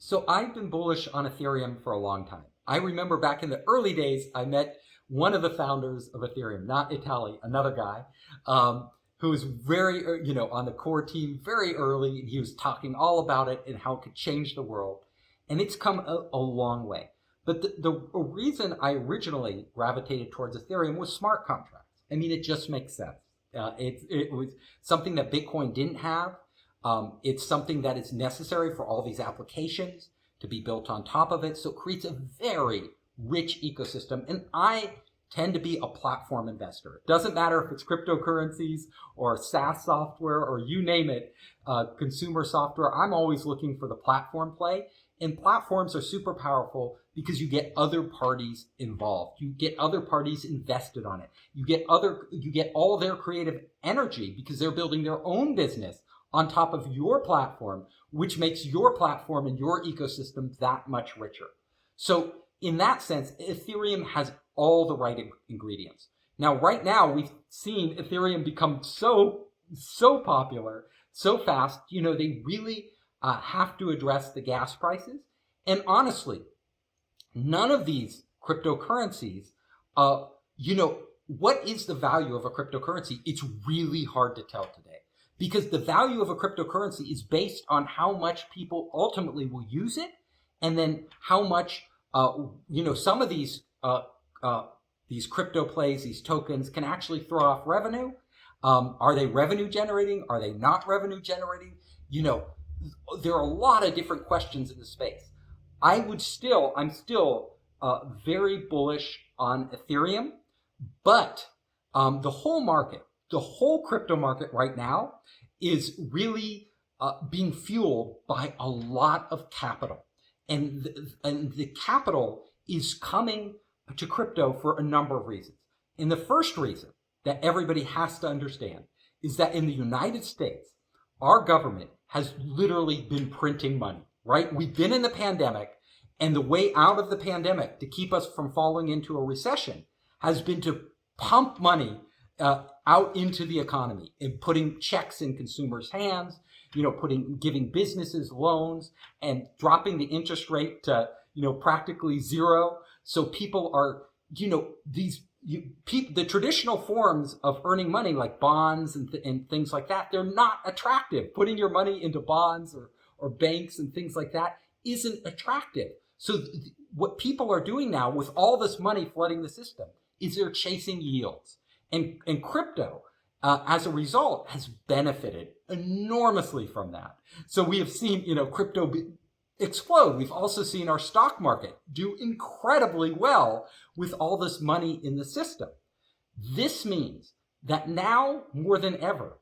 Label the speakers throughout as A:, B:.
A: So I've been bullish on Ethereum for a long time. I remember back in the early days, I met one of the founders of Ethereum, not Itali, another guy, who was very, on the core team very early. And he was talking all about it and how it could change the world. And it's come a long way. But the reason I originally gravitated towards Ethereum was smart contracts. I mean, it just makes sense. It was something that Bitcoin didn't have. It's something that is necessary for all these applications to be built on top of it. So it creates a very rich ecosystem. And I tend to be a platform investor. It doesn't matter if it's cryptocurrencies or SaaS software or you name it, consumer software. I'm always looking for the platform play. And platforms are super powerful because you get other parties involved. You get other parties invested on it. You get all their creative energy because they're building their own business on top of your platform, which makes your platform and your ecosystem that much richer. So in that sense, Ethereum has all the right ingredients. Now, right now, we've seen Ethereum become so popular, so fast. They really have to address the gas prices. And honestly, none of these cryptocurrencies, what is the value of a cryptocurrency? It's really hard to tell today. Because the value of a cryptocurrency is based on how much people ultimately will use it, and then how much, some of these crypto plays, these tokens, can actually throw off revenue. Are they revenue generating? Are they not revenue generating? There are a lot of different questions in the space. I'm still very bullish on Ethereum, but the whole crypto market right now is really being fueled by a lot of capital. And the capital is coming to crypto for a number of reasons. And the first reason that everybody has to understand is that in the United States, our government has literally been printing money, right? We've been in the pandemic, and the way out of the pandemic to keep us from falling into a recession has been to pump money out into the economy and putting checks in consumers' hands, giving businesses loans and dropping the interest rate to, practically zero. So people are, the traditional forms of earning money like bonds and things like that, they're not attractive. Putting your money into bonds or banks and things like that isn't attractive. So what people are doing now with all this money flooding the system is they're chasing yields. And crypto, as a result, has benefited enormously from that. So we have seen, crypto explode. We've also seen our stock market do incredibly well with all this money in the system. This means that now more than ever,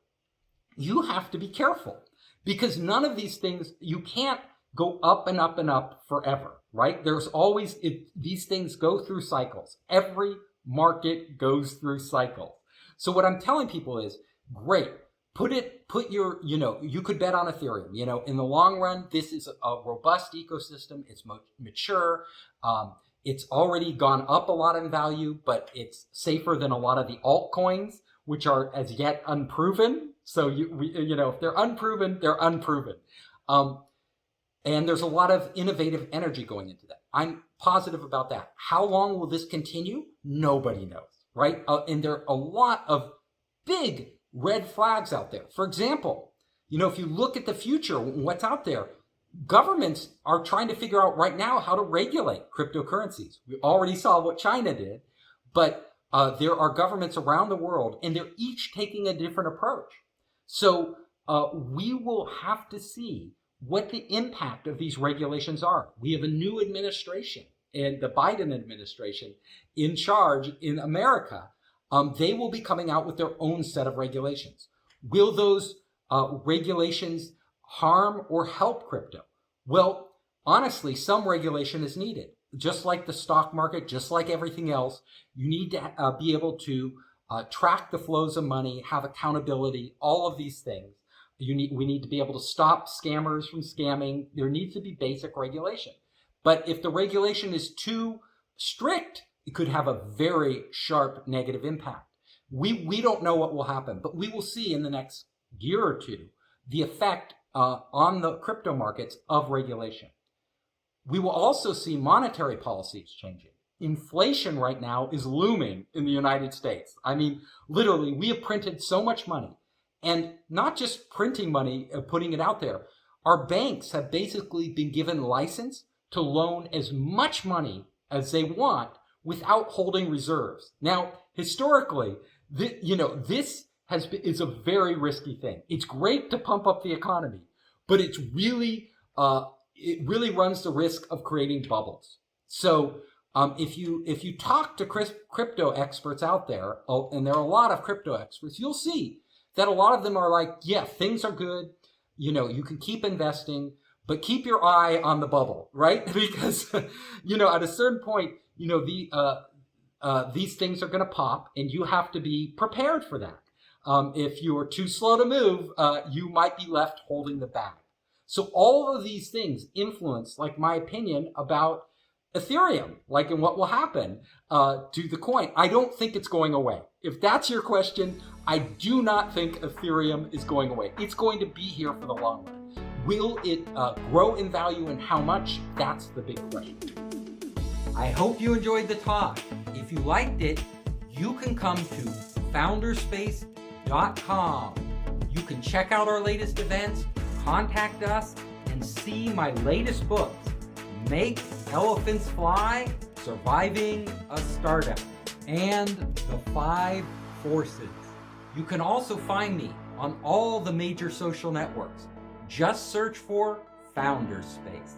A: you have to be careful because none of these things, you can't go up and up and up forever, right? There's always, these things go through cycles. Every market goes through cycles. So what I'm telling people is, great, you could bet on Ethereum. In the long run, this is a robust ecosystem. It's mature. It's already gone up a lot in value, but it's safer than a lot of the altcoins, which are as yet unproven. So if they're unproven, they're unproven. And there's a lot of innovative energy going into that. I'm positive about that. How long will this continue? Nobody knows, right? And there are a lot of big red flags out there. For example, if you look at the future, what's out there, governments are trying to figure out right now how to regulate cryptocurrencies. We already saw what China did, but there are governments around the world, and they're each taking a different approach. So we will have to see what the impact of these regulations are. We have a new administration, and the Biden administration in charge in America. They will be coming out with their own set of regulations. Will those regulations harm or help crypto? Well, honestly, some regulation is needed. Just like the stock market, just like everything else, you need to be able to track the flows of money, have accountability, all of these things. We need to be able to stop scammers from scamming. There needs to be basic regulation. But if the regulation is too strict, it could have a very sharp negative impact. We don't know what will happen, but we will see in the next year or two the effect on the crypto markets of regulation. We will also see monetary policies changing. Inflation right now is looming in the United States. I mean, literally, we have printed so much money. And not just printing money, putting it out there. Our banks have basically been given license to loan as much money as they want without holding reserves. Now, historically, this is a very risky thing. It's great to pump up the economy, but it really runs the risk of creating bubbles. So if you talk to crypto experts out there, and there are a lot of crypto experts, you'll see that a lot of them are like, yeah, things are good. You can keep investing, but keep your eye on the bubble, right? Because, at a certain point, these things are going to pop, and you have to be prepared for that. If you are too slow to move, you might be left holding the bag. So all of these things influence, like, my opinion about Ethereum, like, and what will happen to the coin. I don't think it's going away. If that's your question, I do not think Ethereum is going away. It's going to be here for the long run. Will it grow in value, and how much? That's the big question. I hope you enjoyed the talk. If you liked it, you can come to founderspace.com. You can check out our latest events, contact us, and see my latest books, Make Elephants Fly, Surviving a Startup, and The 5 Forces. You can also find me on all the major social networks. Just search for Founderspace.